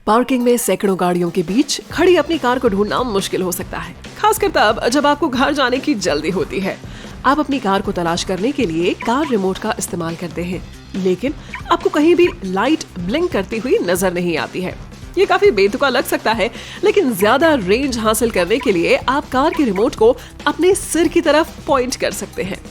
Parking में सैकड़ों गाड़ियों के बीच खड़ी अपनी कार को ढूंढना मुश्किल हो सकता है, खासकर तब जब आपको घर जाने की जल्दी होती है। आप अपनी कार को तलाश करने के लिए कार रिमोट का इस्तेमाल करते हैं, लेकिन आपको कहीं भी लाइट ब्लिंक करती हुई नजर नहीं आती है। ये काफी बेतुका लग सकता है, लेकिन ज्यादा रेंज हासिल करने के लिए आप कार के रिमोट को अपने सिर की तरफ पॉइंट कर सकते हैं।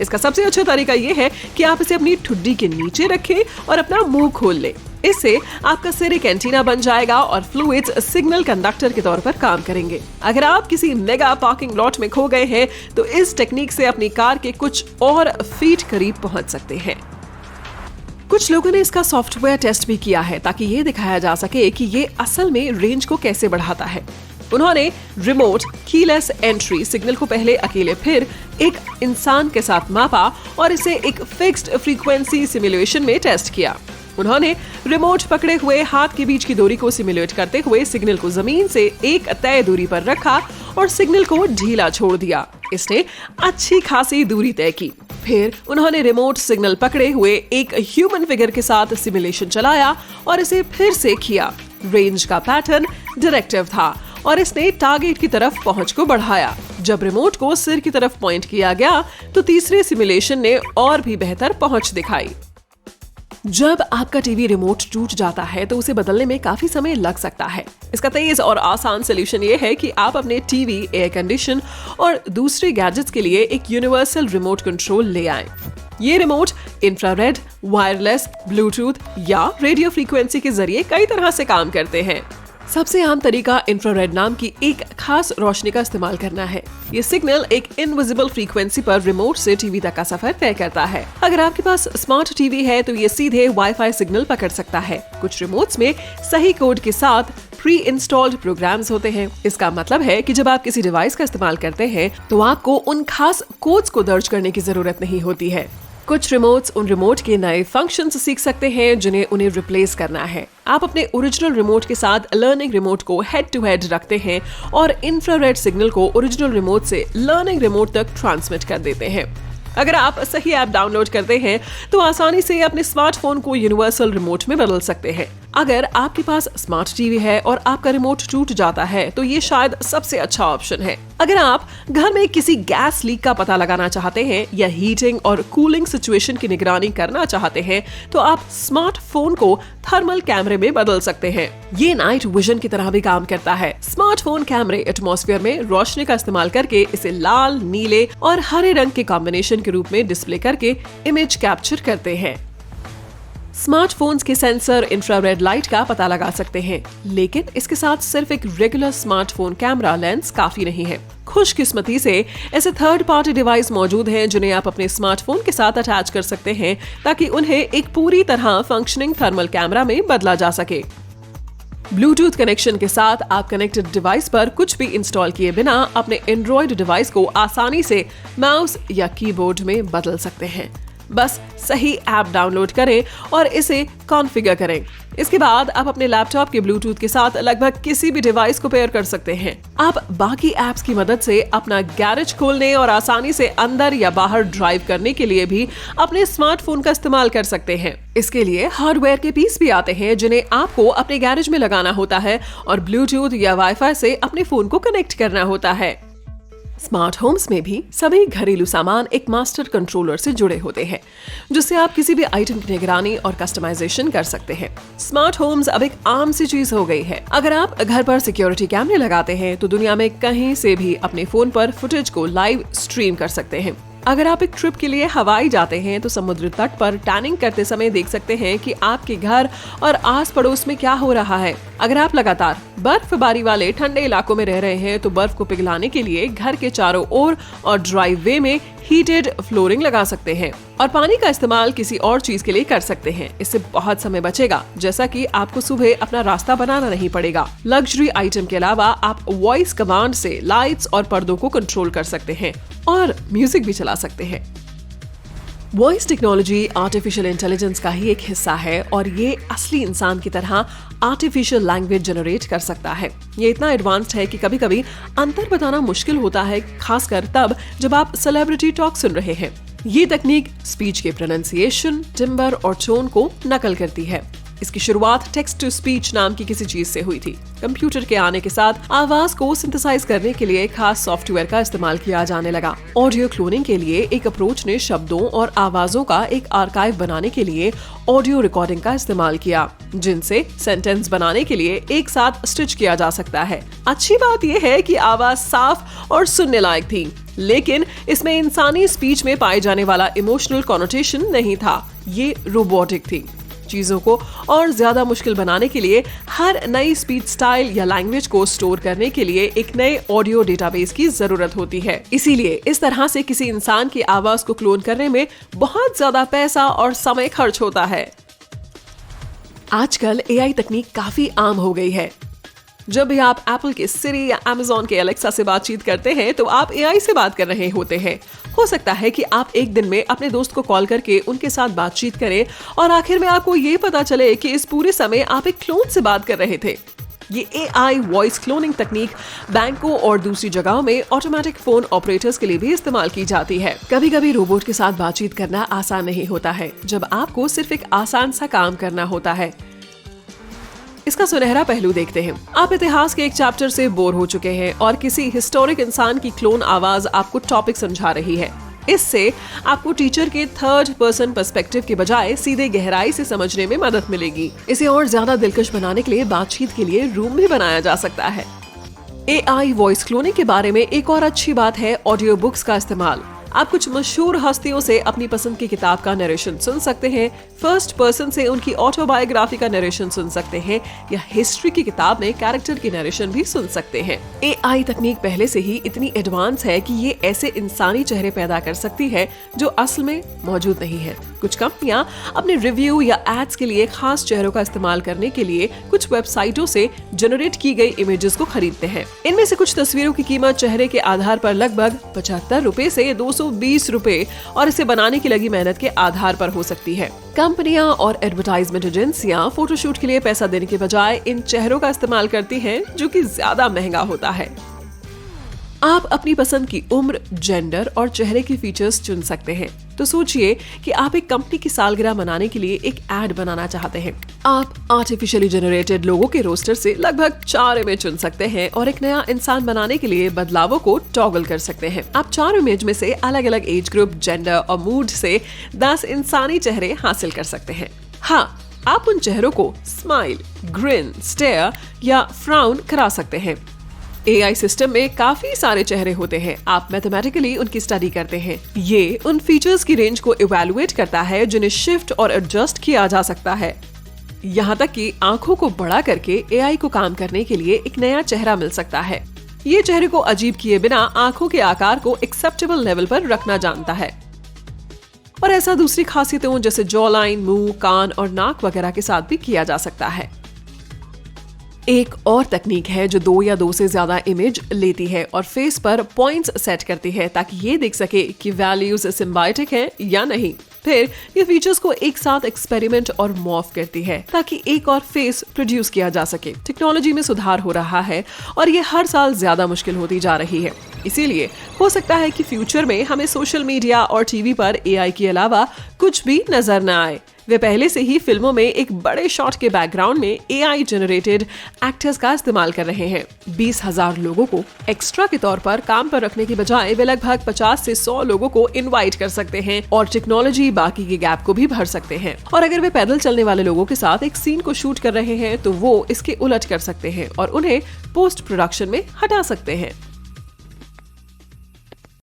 इसका सबसे अच्छा तरीका ये है कि आप इसे अपनी ठुड्डी के नीचे रखें और अपना मुंह खोल लें। इससे आपका सिर एक एंटीना बन जाएगा और फ्लूइड्स सिग्नल कंडक्टर के तौर पर काम करेंगे। अगर आप किसी मेगा पार्किंग लॉट में खो गए हैं तो इस टेक्निक से अपनी कार के कुछ और फीट करीब पहुंच सकते हैं। कुछ लोगों ने इसका सॉफ्टवेयर टेस्ट भी किया है ताकि ये दिखाया जा सके कि ये असल में रेंज को कैसे बढ़ाता है। उन्होंने रिमोट कीलेस एंट्री सिग्नल को पहले अकेले फिर एक इंसान के साथ मापा और इसे एक फिक्स्ड फ्रीक्वेंसी सिमुलेशन में टेस्ट किया। उन्होंने रिमोट पकड़े हुए हाथ के बीच की दूरी को सिमुलेट करते हुए सिग्नल को जमीन से एक तय दूरी पर रखा और सिग्नल को ढीला छोड़ दिया। इसने अच्छी खासी दूरी तय की। फिर उन्होंने रिमोट सिग्नल पकड़े हुए एक ह्यूमन फिगर के साथ सिमुलेशन चलाया और इसे फिर से किया। रेंज का पैटर्न डायरेक्टिव था और इसने टारगेट की तरफ पहुंच को बढ़ाया। जब रिमोट को सिर की तरफ पॉइंट किया गया तो तीसरे सिमुलेशन ने और भी बेहतर पहुंच दिखाई। जब आपका टीवी रिमोट टूट जाता है तो उसे बदलने में काफी समय लग सकता है। इसका तेज और आसान सॉल्यूशन ये है कि आप अपने टीवी, एयर कंडीशन और दूसरे गैजेट्स के लिए एक यूनिवर्सल रिमोट कंट्रोल ले आएं। ये रिमोट इंफ्रारेड, वायरलेस, ब्लूटूथ या रेडियो फ्रीक्वेंसी के जरिए कई तरह से काम करते हैं। सबसे आम तरीका इंफ्रारेड नाम की एक खास रोशनी का इस्तेमाल करना है। ये सिग्नल एक इनविजिबल फ्रीक्वेंसी पर रिमोट से टीवी तक का सफर तय करता है। अगर आपके पास स्मार्ट टीवी है तो ये सीधे वाईफाई सिग्नल पकड़ सकता है। कुछ रिमोट्स में सही कोड के साथ प्री इंस्टॉल्ड प्रोग्राम्स होते हैं। इसका मतलब है कि जब आप किसी डिवाइस का इस्तेमाल करते हैं तो आपको उन खास कोड्स को दर्ज करने की जरूरत नहीं होती है। कुछ रिमोट्स उन रिमोट के नए फंक्शंस सीख सकते हैं जिन्हें उन्हें रिप्लेस करना है। आप अपने ओरिजिनल रिमोट के साथ लर्निंग रिमोट को हेड टू हेड रखते हैं और इंफ्रारेड सिग्नल को ओरिजिनल रिमोट से लर्निंग रिमोट तक ट्रांसमिट कर देते हैं। अगर आप सही ऐप डाउनलोड करते हैं तो आसानी से अपने स्मार्टफोन को यूनिवर्सल रिमोट में बदल सकते हैं। अगर आपके पास स्मार्ट टीवी है और आपका रिमोट टूट जाता है तो ये शायद सबसे अच्छा ऑप्शन है। अगर आप घर में किसी गैस लीक का पता लगाना चाहते हैं या हीटिंग और कूलिंग सिचुएशन की निगरानी करना चाहते हैं तो आप स्मार्टफोन को थर्मल कैमरे में बदल सकते हैं। ये नाइट विजन की तरह भी काम करता है। स्मार्टफोन कैमरे एटमॉस्फेयर में रोशनी का इस्तेमाल करके इसे लाल, नीले और हरे रंग के कॉम्बिनेशन के रूप में डिस्प्ले करके इमेज कैप्चर करते हैं। स्मार्टफोन्स के सेंसर इंफ्रारेड लाइट का पता लगा सकते हैं, लेकिन इसके साथ सिर्फ एक रेगुलर स्मार्टफोन कैमरा लेंस काफी नहीं है। खुशकिस्मती से ऐसे थर्ड पार्टी डिवाइस मौजूद हैं जिन्हें आप अपने स्मार्टफोन के साथ अटैच कर सकते हैं ताकि उन्हें एक पूरी तरह फंक्शनिंग थर्मल कैमरा में बदला जा सके। ब्लूटूथ कनेक्शन के साथ आप कनेक्टेड डिवाइस पर कुछ भी इंस्टॉल किए बिना अपने एंड्रॉइड डिवाइस को आसानी से माउस या कीबोर्ड में बदल सकते हैं। बस सही ऐप डाउनलोड करें और इसे कॉन्फ़िगर करें। इसके बाद आप अपने लैपटॉप के ब्लूटूथ के साथ लगभग किसी भी डिवाइस को पेयर कर सकते हैं। आप बाकी ऐप्स की मदद से अपना गैरेज खोलने और आसानी से अंदर या बाहर ड्राइव करने के लिए भी अपने स्मार्टफोन का इस्तेमाल कर सकते हैं। इसके लिए हार्डवेयर के पीस भी आते हैं जिन्हें आपको अपने गैरेज में लगाना होता है और ब्लूटूथ या वाईफाई से अपने फोन को कनेक्ट करना होता है। स्मार्ट होम्स में भी सभी घरेलू सामान एक मास्टर कंट्रोलर से जुड़े होते हैं जिससे आप किसी भी आइटम की निगरानी और कस्टमाइजेशन कर सकते हैं। स्मार्ट होम्स अब एक आम सी चीज हो गई है। अगर आप घर पर सिक्योरिटी कैमरे लगाते हैं तो दुनिया में कहीं से भी अपने फोन पर फुटेज को लाइव स्ट्रीम कर सकते हैं। अगर आप एक ट्रिप के लिए हवाई जाते हैं तो समुद्र तट पर टैनिंग करते समय देख सकते हैं कि आपके घर और आस पड़ोस में क्या हो रहा है। अगर आप लगातार बर्फबारी वाले ठंडे इलाकों में रह रहे हैं तो बर्फ को पिघलाने के लिए घर के चारों ओर और ड्राइववे में हीटेड फ्लोरिंग लगा सकते हैं और पानी का इस्तेमाल किसी और चीज के लिए कर सकते हैं। इससे बहुत समय बचेगा, जैसा कि आपको सुबह अपना रास्ता बनाना नहीं पड़ेगा। लग्जरी आइटम के अलावा आप वॉइस कमांड से लाइट्स और पर्दों को कंट्रोल कर सकते हैं और म्यूजिक भी चला सकते हैं। वॉइस टेक्नोलॉजी आर्टिफिशियल इंटेलिजेंस का ही एक हिस्सा है और ये असली इंसान की तरह आर्टिफिशियल लैंग्वेज जनरेट कर सकता है। ये इतना एडवांस्ड है कि कभी कभी अंतर बताना मुश्किल होता है, खासकर तब जब आप सेलिब्रिटी टॉक सुन रहे हैं। ये तकनीक स्पीच के प्रोनाउंसिएशन, टिम्बर और टोन को नकल करती है। इसकी शुरुआत टेक्स्ट टू स्पीच नाम की किसी चीज से हुई थी। कंप्यूटर के आने के साथ आवाज को सिंथेसाइज करने के लिए खास सॉफ्टवेयर का इस्तेमाल किया जाने लगा। ऑडियो क्लोनिंग के लिए एक अप्रोच ने शब्दों और आवाजों का एक आर्काइव बनाने के लिए ऑडियो रिकॉर्डिंग का इस्तेमाल किया, जिनसे सेंटेंस बनाने के लिए एक साथ स्टिच किया जा सकता है। अच्छी बात यह है कि आवाज साफ और सुनने लायक थी, लेकिन इसमें इंसानी स्पीच में पाए जाने वाला इमोशनल कॉनोटेशन नहीं था। ये रोबोटिक थी। चीजों को और ज्यादा मुश्किल बनाने के लिए हर नई स्पीच स्टाइल या लैंग्वेज को स्टोर करने के लिए एक नए ऑडियो डेटाबेस की जरूरत होती है। इसीलिए इस तरह से किसी इंसान की आवाज को क्लोन करने में बहुत ज्यादा पैसा और समय खर्च होता है। आजकल एआई तकनीक काफी आम हो गई है। जब भी आप एप्पल के सिरी या अमेज़न के एलेक्सा से बातचीत करते हैं तो आप एआई से बात कर रहे होते हैं। हो सकता है कि आप एक दिन में अपने दोस्त को कॉल करके उनके साथ बातचीत करें और आखिर में आपको ये पता चले कि इस पूरे समय आप एक क्लोन से बात कर रहे थे। ये एआई वॉइस क्लोनिंग तकनीक बैंकों और दूसरी जगहों में ऑटोमेटिक फोन ऑपरेटर्स के लिए भी इस्तेमाल की जाती है। कभी कभी रोबोट के साथ बातचीत करना आसान नहीं होता है, जब आपको सिर्फ एक आसान सा काम करना होता है। इसका सुनहरा पहलू देखते हैं। आप इतिहास के एक चैप्टर से बोर हो चुके हैं और किसी हिस्टोरिक इंसान की क्लोन आवाज आपको टॉपिक समझा रही है। इससे आपको टीचर के थर्ड पर्सन पर्सपेक्टिव के बजाय सीधे गहराई से समझने में मदद मिलेगी। इसे और ज्यादा दिलकश बनाने के लिए बातचीत के लिए रूम भी बनाया जा सकता है। एआई वॉइस क्लोनिंग के बारे में एक और अच्छी बात है ऑडियो बुक्स का इस्तेमाल। आप कुछ मशहूर हस्तियों से अपनी पसंद की किताब का नरेशन सुन सकते हैं, फर्स्ट पर्सन से उनकी ऑटोबायोग्राफी का नरेशन सुन सकते हैं या हिस्ट्री की किताब में कैरेक्टर की नरेशन भी सुन सकते हैं। एआई तकनीक पहले से ही इतनी एडवांस है कि ये ऐसे इंसानी चेहरे पैदा कर सकती है जो असल में मौजूद नहीं है। कुछ कंपनियां अपने रिव्यू या एड्स के लिए खास चेहरों का इस्तेमाल करने के लिए कुछ वेबसाइटों से जनरेट की गई इमेजेस को खरीदते हैं। इनमें से कुछ तस्वीरों की कीमत चेहरे के आधार पर लगभग 75 रुपए से 220 रुपए और इसे बनाने की लगी मेहनत के आधार पर हो सकती है। कंपनियां और एडवर्टाइजमेंट एजेंसियां फोटोशूट के लिए पैसा देने के बजाय इन चेहरों का इस्तेमाल करती हैं, जो कि ज्यादा महंगा होता है। आप अपनी पसंद की उम्र, जेंडर और चेहरे के फीचर्स चुन सकते हैं। तो सोचिए कि आप एक कंपनी की सालगिरह मनाने के लिए एक एड बनाना चाहते हैं। आप आर्टिफिशियली जनरेटेड लोगों के रोस्टर से लगभग 4 इमेज चुन सकते हैं और एक नया इंसान बनाने के लिए बदलावों को टॉगल कर सकते हैं। आप 4 इमेज में से अलग अलग एज ग्रुप, जेंडर और मूड से 10 इंसानी चेहरे हासिल कर सकते हैं। हाँ, आप उन चेहरों को स्माइल, ग्रिन, स्टेयर या फ्राउन करा सकते हैं। एआई सिस्टम में काफी सारे चेहरे होते हैं। आप मैथमेटिकली उनकी स्टडी करते हैं। ये उन फीचर्स की रेंज को इवैल्यूएट करता है जिन्हें शिफ्ट और एडजस्ट किया जा सकता है। यहाँ तक कि आंखों को बड़ा करके एआई को काम करने के लिए एक नया चेहरा मिल सकता है। ये चेहरे को अजीब किए बिना आंखों के आकार को एक्सेप्टेबल लेवल पर रखना जानता है। और ऐसा दूसरी खासियतों जैसे जॉ लाइन, मुंह, कान और नाक वगैरह के साथ भी किया जा सकता है। एक और तकनीक है जो 2 या 2 से ज्यादा इमेज लेती है और फेस पर पॉइंट्स सेट करती है ताकि ये देख सके कि वैल्यूज सिम्बायोटिक हैं या नहीं। फिर ये फीचर्स को एक साथ एक्सपेरिमेंट और मॉर्फ करती है ताकि एक और फेस प्रोड्यूस किया जा सके। टेक्नोलॉजी में सुधार हो रहा है और ये हर साल ज्यादा मुश्किल होती जा रही है। इसीलिए हो सकता है कि फ्यूचर में हमें सोशल मीडिया और टीवी पर एआई के अलावा कुछ भी नजर न आए। वे पहले से ही फिल्मों में एक बड़े शॉट के बैकग्राउंड में एआई जनरेटेड एक्टर्स का इस्तेमाल कर रहे हैं। 20,000 लोगों को एक्स्ट्रा के तौर पर काम पर रखने के बजाय वे लगभग 50 से 100 लोगों को इनवाइट कर सकते हैं और टेक्नोलॉजी बाकी के गैप को भी भर सकते हैं। और अगर वे पैदल चलने वाले लोगों के साथ एक सीन को शूट कर रहे हैं तो वो इसके उलट कर सकते हैं और उन्हें पोस्ट प्रोडक्शन में हटा सकते हैं।